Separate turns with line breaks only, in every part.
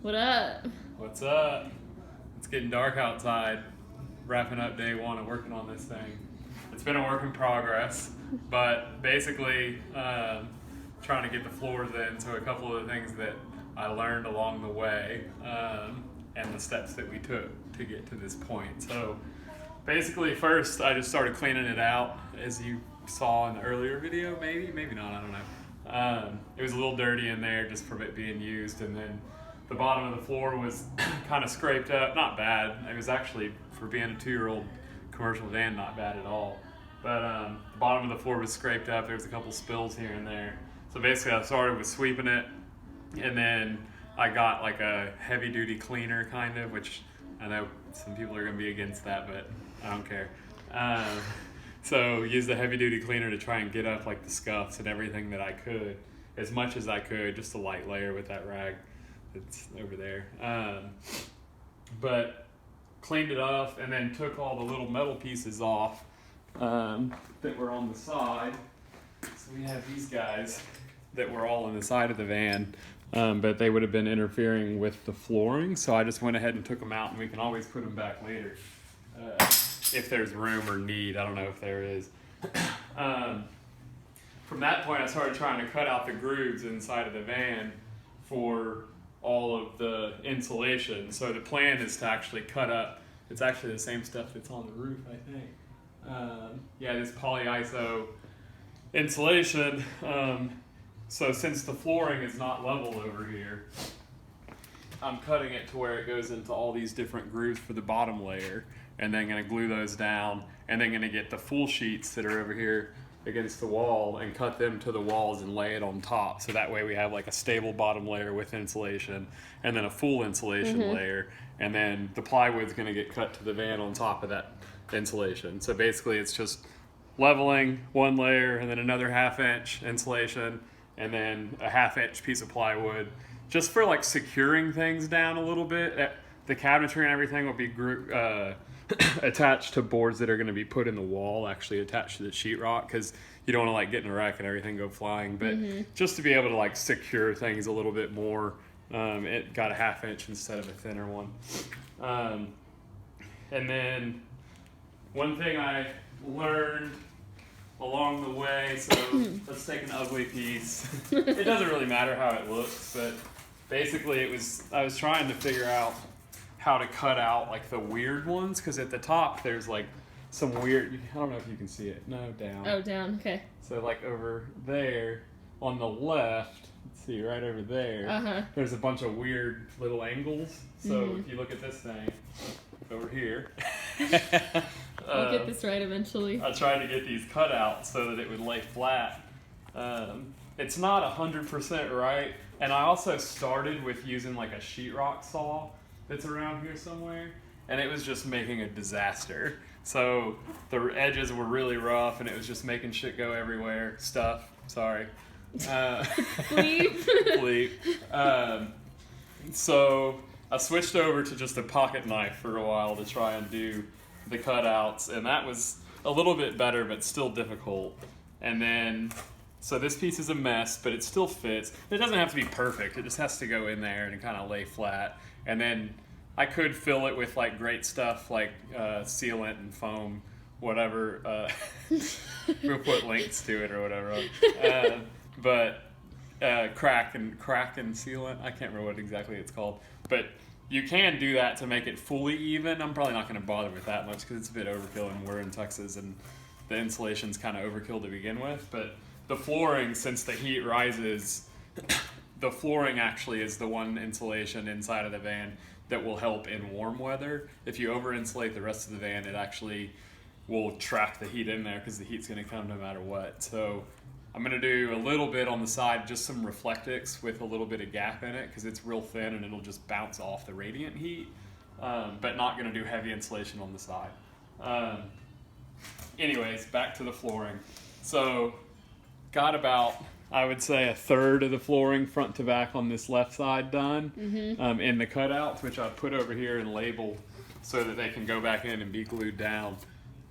What up?
What's up? It's getting dark outside. Wrapping up day one of working on this thing. It's been a work in progress, but basically trying to get the floors in. So a couple of the things that I learned along the way and the steps that we took to get to this point. So basically first I just started cleaning it out, as you saw in the earlier video, maybe not, I don't know. It was a little dirty in there just from it being used, and then the bottom of the floor was kind of scraped up. Not bad. It was actually, for being a 2-year-old commercial van, not bad at all. But the bottom of the floor was scraped up. There was a couple spills here and there. So basically I started with sweeping it, and then I got like a heavy duty cleaner kind of, which I know some people are going to be against that, but I don't care. So used the heavy duty cleaner to try and get up like the scuffs and everything that I could, as much as I could, just a light layer with that rag that's over there. But cleaned it off and then took all the little metal pieces off that were on the side. So we have these guys that were all on the side of the van, but they would have been interfering with the flooring. So I just went ahead and took them out, and we can always put them back later if there's room or need. I don't know if there is. From that point, I started trying to cut out the grooves inside of the van for all of the insulation. So the plan is to actually cut up, it's actually the same stuff that's on the roof, I think. This polyiso insulation. So since the flooring is not level over here, I'm cutting it to where it goes into all these different grooves for the bottom layer, and then gonna glue those down, and then gonna get the full sheets that are over here against the wall and cut them to the walls and lay it on top. So that way we have like a stable bottom layer with insulation, and then a full insulation layer, and then the plywood's gonna get cut to the van on top of that insulation. So basically it's just leveling one layer and then another 1/2 inch insulation and then a 1/2 inch piece of plywood, just for like securing things down a little bit. The cabinetry and everything will be attached to boards that are going to be put in the wall, actually attached to the sheetrock, because you don't want to like get in a wreck and everything go flying. But just to be able to like secure things a little bit more, it got a 1/2 inch instead of a thinner one. And then one thing I learned along the way, so let's take an ugly piece. It doesn't really matter how it looks, but basically I was trying to figure out how to cut out like the weird ones, because at the top there's like some weird, I don't know if you can see it. No, down.
Oh, down. Okay.
So like over there on the left, let's see, right over there, there's a bunch of weird little angles. So if you look at this thing over here,
I'll get this right eventually.
I tried to get these cut out so that it would lay flat. It's not 100% right, and I also started with using like a sheetrock saw that's around here somewhere, and it was just making a disaster. So the edges were really rough, and it was just making shit go everywhere. Sorry.
Bleep.
Bleep. So I switched over to just a pocket knife for a while to try and do the cutouts, and that was a little bit better, but still difficult. And then, so this piece is a mess, but it still fits. It doesn't have to be perfect. It just has to go in there and kind of lay flat. And then I could fill it with like great stuff like sealant and foam, whatever. We'll put links to it or whatever. But crack and sealant. I can't remember what exactly it's called. But you can do that to make it fully even. I'm probably not going to bother with that much because it's a bit overkill, and we're in Texas and the insulation's kind of overkill to begin with. But the flooring, since the heat rises, the flooring actually is the one insulation inside of the van that will help in warm weather. If you over insulate the rest of the van, it actually will trap the heat in there because the heat's going to come no matter what. So I'm going to do a little bit on the side, just some Reflectix with a little bit of gap in it because it's real thin and it'll just bounce off the radiant heat, but not going to do heavy insulation on the side. Anyways, back to the flooring. So got about, I would say, 1/3 of the flooring front to back on this left side done in the cutouts, which I put over here and labeled so that they can go back in and be glued down.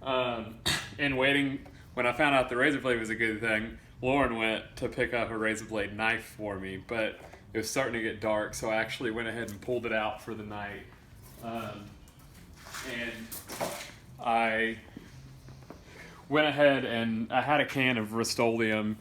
And waiting, when I found out the razor blade was a good thing, Lauren went to pick up a razor blade knife for me, but it was starting to get dark, so I actually went ahead and pulled it out for the night. And I went ahead and I had a can of Rust-Oleum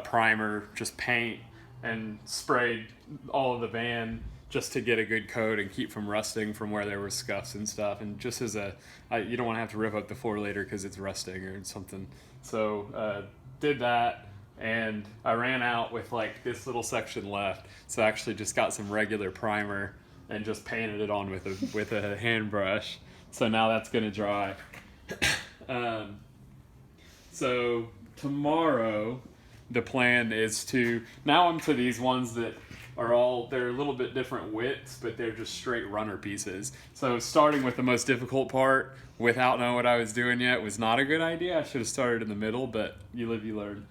primer, just paint, and sprayed all of the van just to get a good coat and keep from rusting from where there were scuffs and stuff. And just as you don't want to have to rip up the floor later because it's rusting or something. So did that, and I ran out with like this little section left. So I actually just got some regular primer and just painted it on with a hand brush. So now that's gonna dry. So tomorrow, the plan is to, now I'm to these ones that are they're a little bit different widths, but they're just straight runner pieces. So starting with the most difficult part without knowing what I was doing yet was not a good idea. I should have started in the middle, but you live, you learn.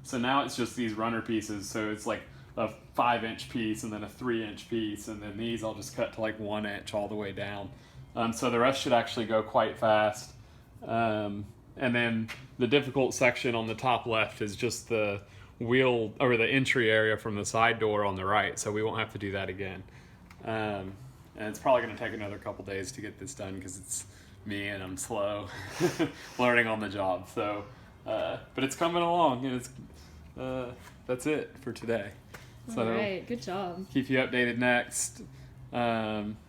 So now it's just these runner pieces. So it's like a 5-inch piece and then a 3-inch piece, and then these I'll just cut to like 1 inch all the way down. So the rest should actually go quite fast. And then the difficult section on the top left is just the wheel or the entry area from the side door on the right, so we won't have to do that again. And it's probably going to take another couple days to get this done because it's me and I'm slow learning on the job. So, but it's coming along, and it's that's it for today. So
all right, good job.
Keep you updated next.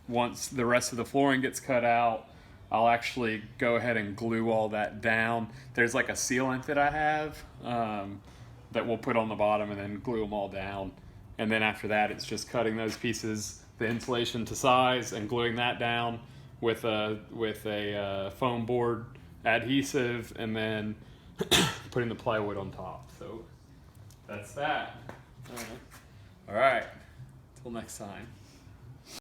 Once the rest of the flooring gets cut out, I'll actually go ahead and glue all that down. There's like a sealant that I have that we'll put on the bottom and then glue them all down. And then after that, it's just cutting those pieces, the insulation to size, and gluing that down with a foam board adhesive, and then putting the plywood on top. So that's that. All right. Till next time.